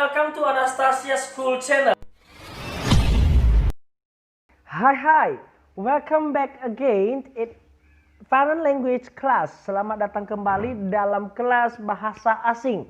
welcome to Anastasia School Channel. Hai, welcome back again in foreign language class. Selamat datang kembali dalam kelas bahasa asing.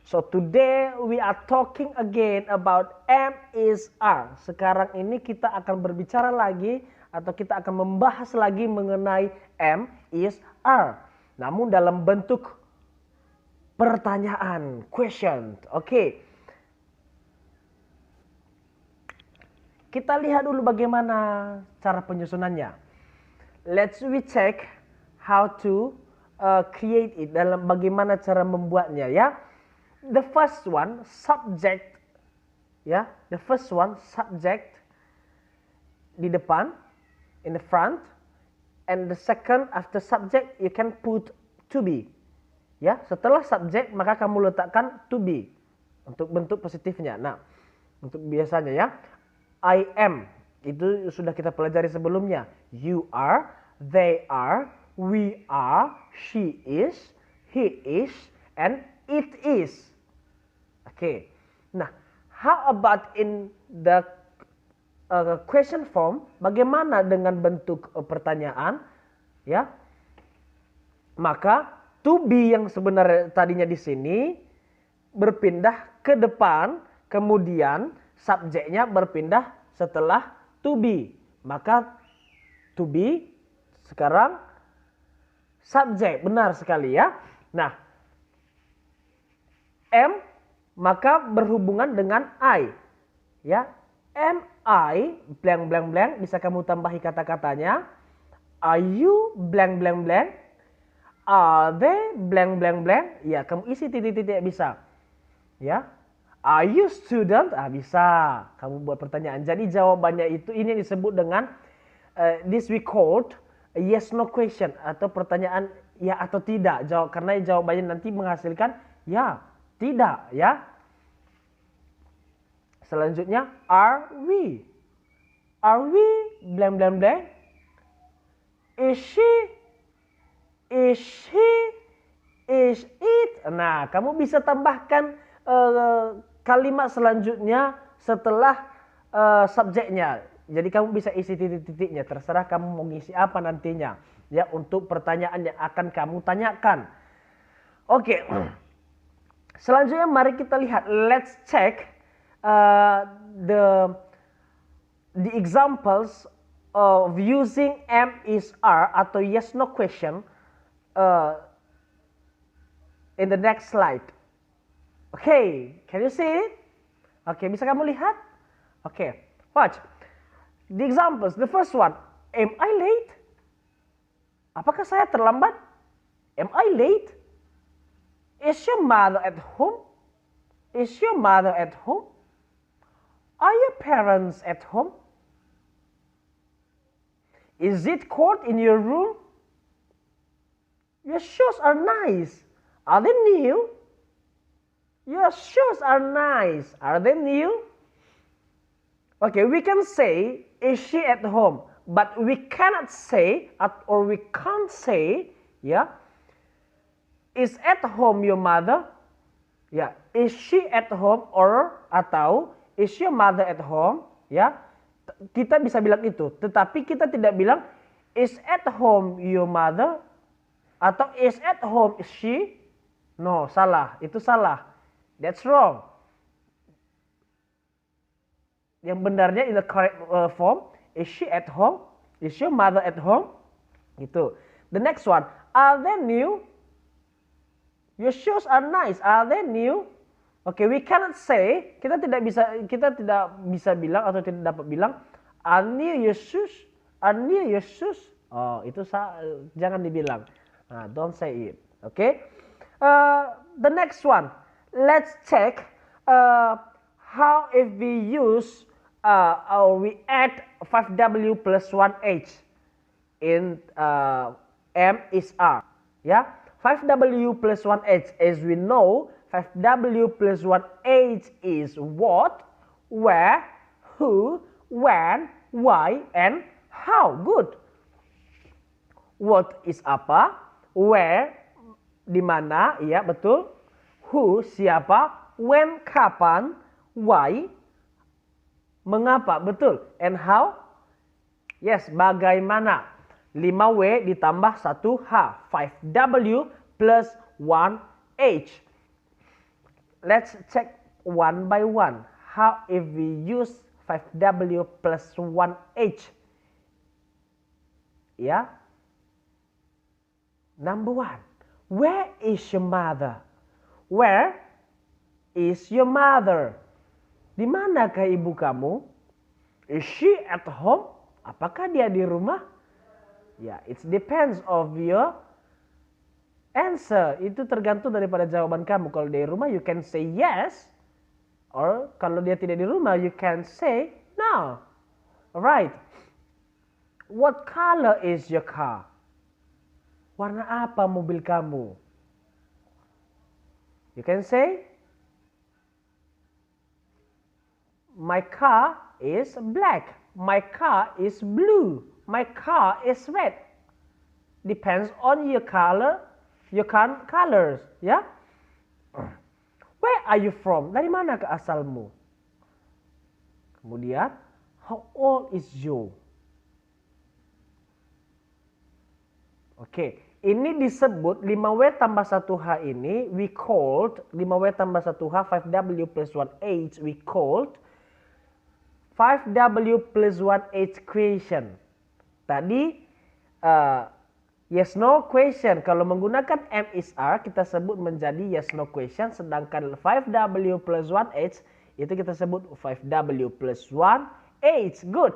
So today we are talking again about M is R. Sekarang ini kita akan berbicara lagi atau kita akan membahas lagi mengenai M is R. Namun dalam bentuk pertanyaan, question. Oke. Kita lihat dulu bagaimana cara penyusunannya. Let's we check how to create it, dalam bagaimana cara membuatnya ya. The first one subject ya, the first one subject di depan, in the front, and the second after subject you can put to be. Ya, setelah subjek maka kamu letakkan to be untuk bentuk positifnya. Nah, untuk biasanya ya, I am itu sudah kita pelajari sebelumnya. You are, they are, we are, she is, he is, and it is. Oke. Nah, how about in the question form? Bagaimana dengan bentuk pertanyaan? Ya, maka to be yang sebenarnya tadinya di sini berpindah ke depan, kemudian subjeknya berpindah setelah to be. Maka to be sekarang subjek, benar sekali ya. Nah, am maka berhubungan dengan I. Ya, am I blank blank blank, bisa kamu tambahi kata-katanya. Are you blank blank blank? Are they blank blank blank? Ya, kamu isi titik-titik bisa. Ya. Are you student? Bisa. Kamu buat pertanyaan. Jadi jawabannya itu ini yang disebut dengan this we called yes no question atau pertanyaan ya atau tidak. Karena jawabannya nanti menghasilkan ya, tidak, ya. Selanjutnya are we? Are we blank blank blank? Is she? Is he? Is it? Nah, kamu bisa tambahkan kalimat selanjutnya setelah subjeknya. Jadi kamu bisa isi titik-titiknya. Terserah kamu mau ngisi apa nantinya. Ya, untuk pertanyaan yang akan kamu tanyakan. Oke. Selanjutnya mari kita lihat. Let's check the examples of using M is R atau yes no question in the next slide. Okay, can you see it? Okay, bisa kamu lihat? Okay, watch. The examples, the first one, am I late? Apakah saya terlambat? Am I late? Is your mother at home? Is your mother at home? Are your parents at home? Is it cold in your room? Your shoes are nice. Are they new? Your shoes are nice. Are they new? Okay, we can say, is she at home? But we cannot say, or we can't say, yeah, is at home your mother? Yeah, is she at home atau is your mother at home? Ya, kita bisa bilang itu. Tetapi kita tidak bilang is at home your mother atau is at home she. No, salah. Itu salah. That's wrong. Yang benarnya in the correct form, is she at home? Is your mother at home? Gitu. The next one, are they new? Your shoes are nice. Are they new? Okay, we cannot say, kita tidak bisa bilang atau tidak dapat bilang are new your shoes? Are new your shoes? Oh, itu jangan dibilang. Nah, don't say it. Okay? The next one, let's check how if we use or we add 5W plus 1H in M is R. Ya, 5W plus 1H, as we know, 5W plus 1H is what, where, who, when, why, and how. Good. What is apa, where di mana, iya betul. Who siapa, when kapan, why, mengapa, betul. And how? Yes, bagaimana. 5W ditambah 1H. 5W plus 1H. Let's check one by one. How if we use 5W plus 1H? Ya. Number 1. Where is your mother? Where is your mother? Di manakah ibu kamu? Is she at home? Apakah dia di rumah? Ya, it depends of your answer. Itu tergantung daripada jawaban kamu. Kalau dia di rumah, you can say yes. Or kalau dia tidak di rumah, you can say no. Alright. What color is your car? Warna apa mobil kamu? You can say, my car is black. My car is blue. My car is red. Depends on your color, your colors, ya. Where are you from? Dari mana ke asalmu? Kemudian, how old is you? Oke, ini disebut 5W tambah 1H ini we called 5W tambah 1H 5W plus 1H we called 5W plus 1H question. Tadi yes no question. Kalau menggunakan M is R kita sebut menjadi yes no question. Sedangkan 5W plus 1H itu kita sebut 5W plus 1H. Good.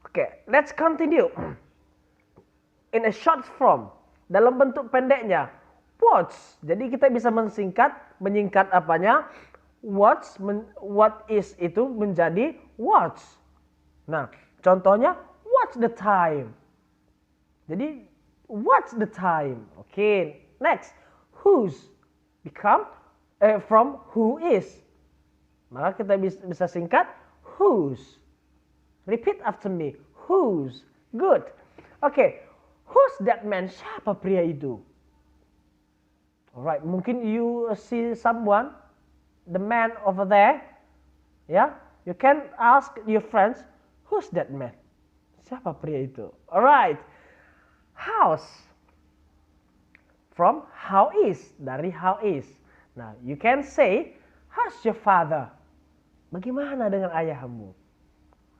Oke, let's continue. In a short form, dalam bentuk pendeknya, what's. Jadi kita bisa menyingkat apanya? What's, what is itu menjadi what's. Nah, contohnya, what's the time? Jadi, what's the time? Oke, next, whose become from who is. Maka kita bisa singkat, whose. Repeat after me, whose. Good. Oke. Who's that man? Siapa pria itu? Alright, mungkin you see someone, the man over there. Ya, you can ask your friends, who's that man? Siapa pria itu? Alright, house. From how is, dari how is. Nah, you can say, how's your father? Bagaimana dengan ayahmu?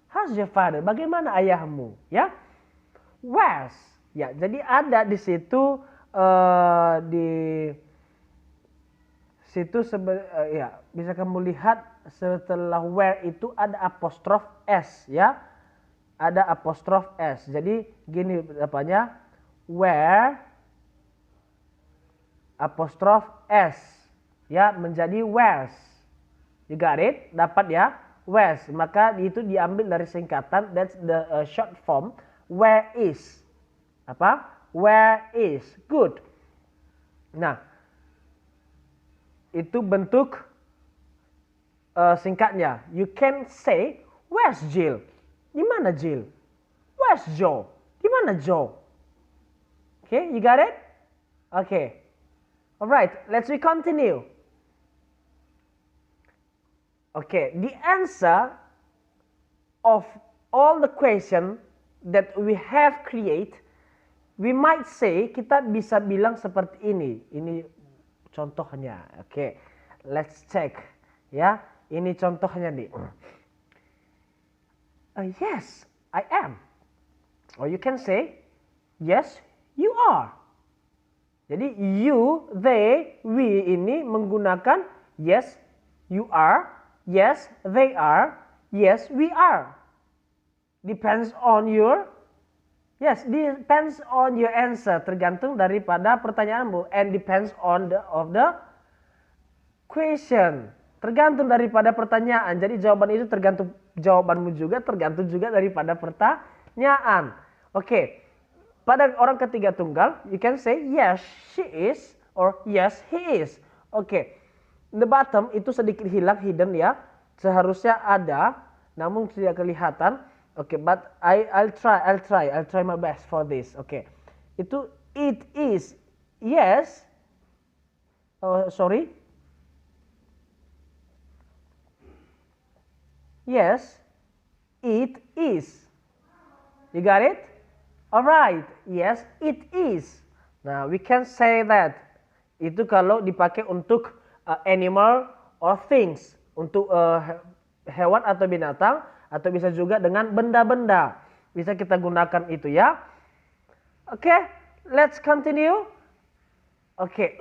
How's your father? Bagaimana ayahmu? Ya, where's. Ya, jadi ada di situ ya bisa kamu lihat setelah where itu ada apostrof s ya. Ada apostrof s. Jadi gini apanya? Where apostrof s ya menjadi where's. You got it? Dapat ya? Where's. Maka itu diambil dari singkatan, that's the short form where is. Apa? Where is. Good. Nah, itu bentuk singkatnya. You can say, where's Jill? Di mana Jill? Where's Joe? Di mana Joe? Okay, you got it? Okay. Alright, let's continue. Okay, the answer of all the question that we have create, we might say, kita bisa bilang seperti ini. Ini contohnya. Oke, let's check. Ya, ini contohnya nih. Yes, I am. Or you can say, yes, you are. Jadi you, they, we ini menggunakan yes, you are, yes, they are, yes, we are. Depends on your yes, depends on your answer, tergantung daripada pertanyaanmu, and depends on the question. Tergantung daripada pertanyaan. Jadi jawaban itu tergantung jawabanmu juga, tergantung juga daripada pertanyaan. Oke. Pada orang ketiga tunggal, you can say yes she is or yes he is. Oke. The bottom itu sedikit hilang, hidden ya. Seharusnya ada, namun tidak kelihatan. Oke, but I'll try my best for this. Oke. Itu it is yes. Oh, sorry. Yes, it is. You got it? Alright, yes, it is. Nah, we can say that. Itu kalau dipakai untuk animal or things. Untuk hewan atau binatang. Atau bisa juga dengan benda-benda. Bisa kita gunakan itu ya. Oke, let's continue. Oke,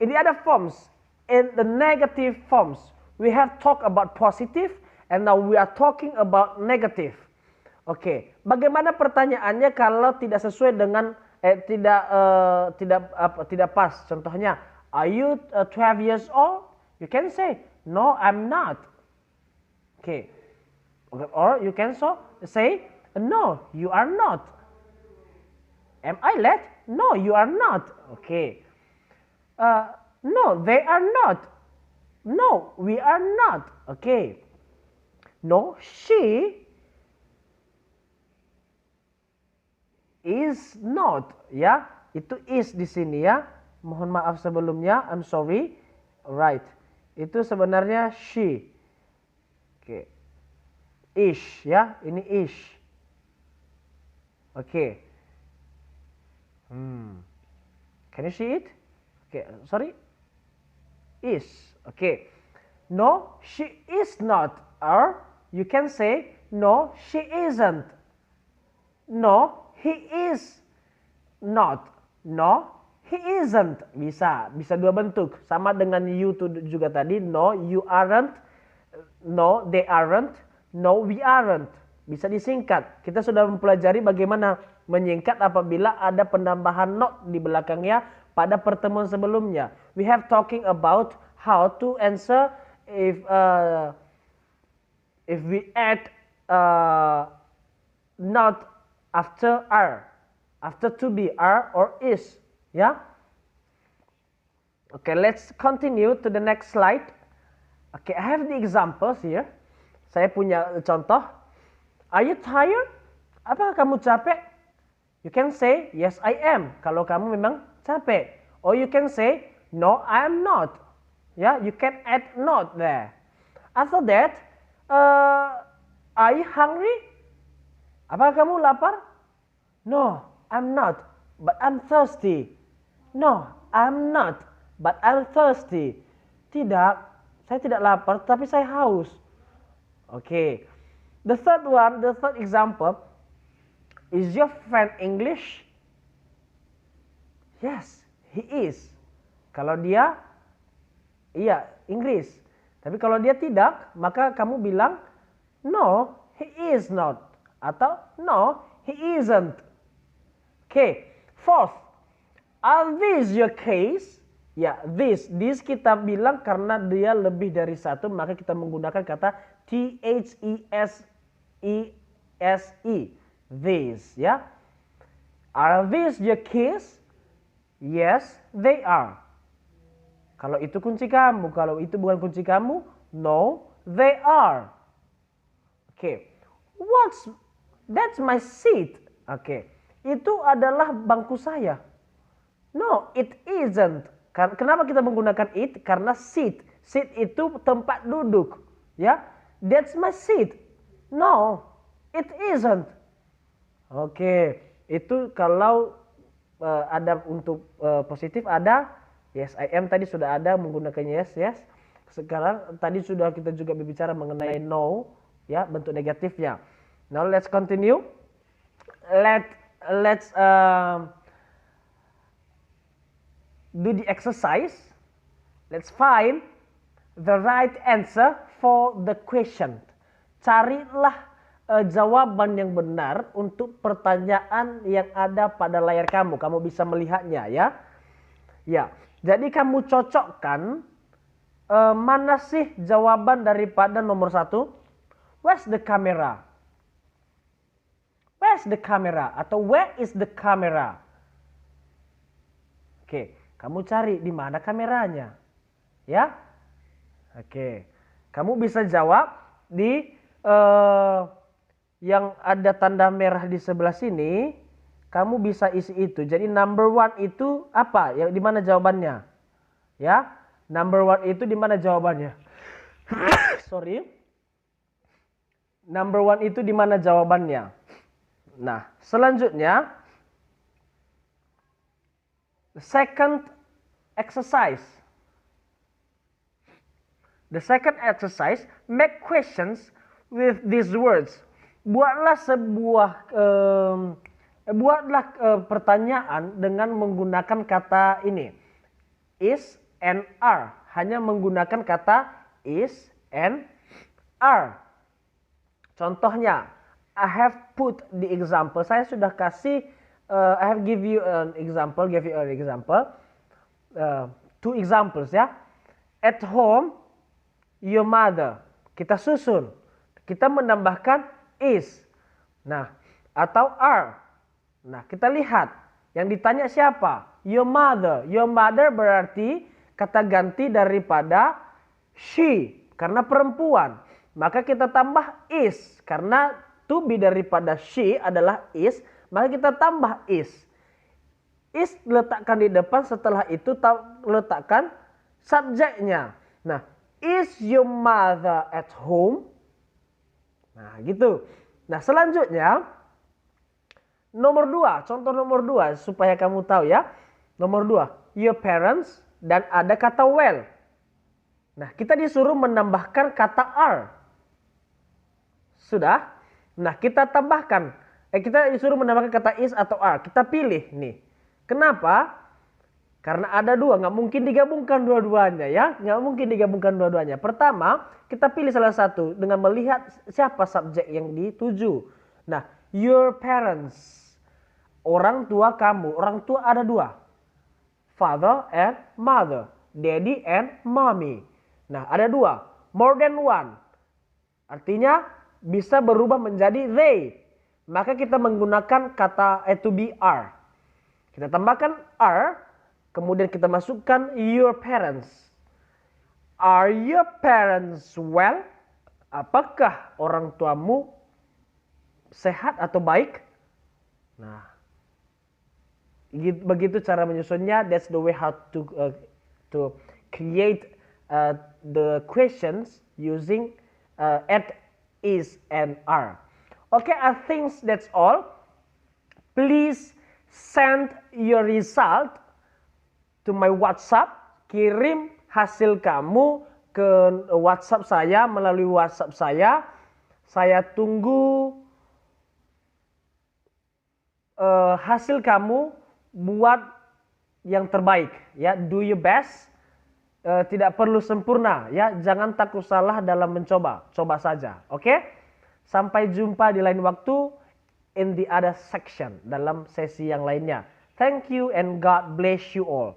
in the other forms. In the negative forms. We have talked about positive. And now we are talking about negative. Oke, bagaimana pertanyaannya kalau tidak sesuai dengan tidak pas? Contohnya, are you 12 years old? You can say, no, I'm not. Oke, or you can say, no, you are not. Am I late? No, you are not. Oke, no, they are not. No, we are not. Oke, no, she is not, ya, itu is di sini ya. Mohon maaf sebelumnya, I'm sorry. Right, itu sebenarnya she. Oke, ish ya, ini ish. Oke. Can you see it? Oke, sorry. Is. Oke. No, she is not. Or you can say no, she isn't. No, he is not. No, he isn't. Bisa dua bentuk. Sama dengan you juga tadi. No, you aren't. No, they aren't. No, we aren't. Bisa disingkat. Kita sudah mempelajari bagaimana menyingkat apabila ada penambahan not di belakangnya pada pertemuan sebelumnya. We have talking about how to answer if we add not after are, after to be, are or is, ya. Okay, let's continue to the next slide. Okay, I have the examples here. Saya punya contoh. Are you tired? Apakah kamu capek? You can say yes I am. Kalau kamu memang capek. Or you can say no I am not. Ya, you can add not there. After that, are you hungry? Apakah kamu lapar? No, I'm not, but I'm thirsty. No, I'm not, but I'm thirsty. Tidak, saya tidak lapar, tapi saya haus. Okay. The third example, is your friend English? Yes, he is. Kalau dia, iya, Inggris. Tapi kalau dia tidak, maka kamu bilang, no, he is not. Atau, no, he isn't. Okay, fourth, are these your case? Ya, this kita bilang karena dia lebih dari satu, maka kita menggunakan kata these. These, ya. Are these your keys? Yes, they are. Kalau itu kunci kamu, kalau itu bukan kunci kamu, no, they are. Okay, that's my seat. Okay, itu adalah bangku saya. No, it isn't. Kenapa kita menggunakan it? Karena seat itu tempat duduk, ya. That's my seat. No, it isn't. Oke, itu kalau ada untuk positif ada yes I am, tadi sudah ada menggunakan yes. Sekarang tadi sudah kita juga berbicara mengenai no, ya, bentuk negatifnya. Now let's continue. Let's do the exercise. Let's find the right answer for the question. Carilah jawaban yang benar untuk pertanyaan yang ada pada layar kamu. Kamu bisa melihatnya, ya. Ya, jadi kamu cocokkan mana sih jawaban daripada nomor 1? Where's the camera? Where's the camera? Atau where is the camera? Oke, kamu cari di mana kameranya, ya. Oke, kamu bisa jawab di yang ada tanda merah di sebelah sini. Kamu bisa isi itu. Jadi number 1 itu apa? Ya, di mana jawabannya? Ya, number 1 itu di mana jawabannya? Sorry. Number one itu di mana jawabannya? Nah, selanjutnya second exercise. The second exercise, make questions with these words. Buatlah pertanyaan dengan menggunakan kata ini. Is and are. Hanya menggunakan kata is and are. Contohnya, I have put the example. Saya sudah kasih, I have give you an example. Two examples ya. At home, your mother. Kita susun. Kita menambahkan is. Nah, atau are. Nah, kita lihat. Yang ditanya siapa? Your mother. Your mother berarti kata ganti daripada she. Karena perempuan. Maka kita tambah is. Karena to be daripada she adalah is. Maka kita tambah is. Is letakkan di depan, setelah itu letakkan subjeknya. Nah, is your mother at home? Nah, gitu. Nah, selanjutnya nomor 2, contoh nomor 2 supaya kamu tahu ya. Nomor 2, your parents dan ada kata well. Nah, kita disuruh menambahkan kata are. Sudah? Nah, kita tambahkan. Kita disuruh menambahkan kata is atau are. Kita pilih nih. Kenapa? Karena ada dua, nggak mungkin digabungkan dua-duanya ya. Nggak mungkin digabungkan dua-duanya. Pertama, kita pilih salah satu dengan melihat siapa subjek yang dituju. Nah, your parents. Orang tua kamu. Orang tua ada dua. Father and mother. Daddy and mommy. Nah, ada dua. More than one. Artinya bisa berubah menjadi they. Maka kita menggunakan kata to be are. Kita tambahkan are. Kemudian kita masukkan your parents. Are your parents well? Apakah orang tuamu sehat atau baik? Nah, begitu cara menyusunnya. That's the way how to create the questions using at, is, and are. Okay, I think that's all. Please send your result to my WhatsApp. Kirim hasil kamu ke WhatsApp saya, melalui WhatsApp saya. Saya tunggu hasil kamu, buat yang terbaik ya. Do your best. Tidak perlu sempurna ya. Jangan takut salah dalam mencoba. Coba saja. Oke? Sampai jumpa di lain waktu in the other section, dalam sesi yang lainnya. Thank you and God bless you all.